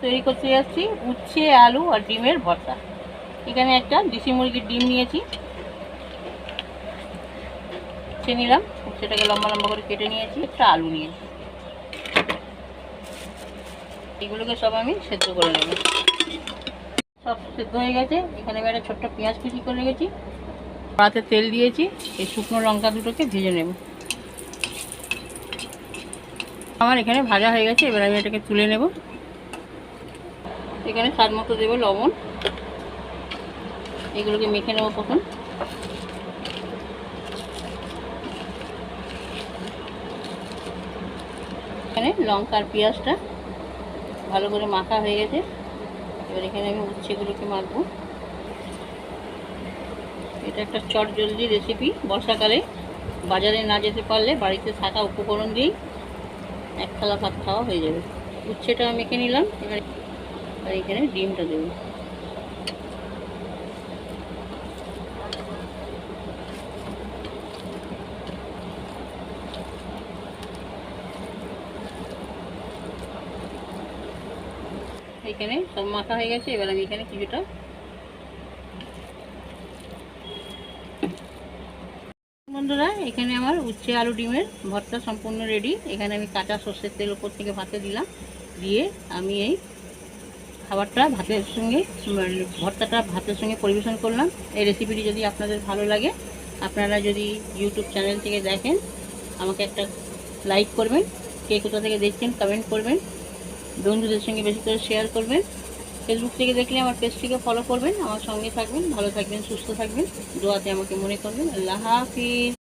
তৈরি করতে যাচ্ছি উচ্ছে আলু আর ডিমের ভর্তা। এখানে একটা দেশি মুরগির ডিম নিয়েছি, উচ্ছে নিলাম, উচ্ছেটাকে লম্বা লম্বা করে কেটে নিয়েছি, একটা আলু নিয়েছি। এগুলোকে সব আমি সেদ্ধ করে নেব। সব সেদ্ধ হয়ে গেছে। এখানে আমি একটা ছোট্ট পেঁয়াজ কুচি করে রেখেছি, কড়াতে তেল দিয়েছি, এই শুকনো লঙ্কা দুটোকে ভেজে নেব। আমার এখানে ভাজা হয়ে গেছে, এবার আমি এটাকে তুলে নেব। এখানে স্বাদ মতো দেবো লবণ, এগুলোকে মেখে নেব প্রথম। এখানে লঙ্কা আর পেঁয়াজটা ভালো করে মাখা হয়ে গেছে, এবার এখানে আমি উচ্ছেগুলোকে মাখবো। এটা একটা চট জলদি রেসিপি, বর্ষাকালে বাজারে না যেতে পারলে বাড়িতে থাকা উপকরণ দিয়েই এক থালা ভাত খাওয়া হয়ে যাবে। উচ্ছেটা মেখে নিলাম, এবার আর এখানে ডিমটা দেবো। এখানে সব মাখা হয়ে গেছে, এবার আমি এখানে কিছুটা বন্ধুরা, এখানে আমার উচ্ছে আলু ডিমের ভর্তা সম্পূর্ণ রেডি। এখানে আমি কাঁচা সর্ষের তেল উপর থেকে ভাতে দিলাম, দিয়ে আমি এই খাবারটা ভাতের সঙ্গে, ভর্তাটা ভাতের সঙ্গে পরিবেশন করলাম। এই রেসিপিটি যদি আপনাদের ভালো লাগে, আপনারা যদি ইউটিউব চ্যানেল থেকে দেখেন, আমাকে একটা লাইক করবেন, কে কোথা থেকে দেখছেন কমেন্ট করবেন, বন্ধুদের সঙ্গে বেশি করে শেয়ার করবেন। ফেসবুক থেকে দেখলে আমার পেজটিকে ফলো করবেন, আমার সঙ্গে থাকবেন, ভালো থাকবেন, সুস্থ থাকবেন, দোয়াতে আমাকে মনে করবেন। আল্লাহ হাফিজ।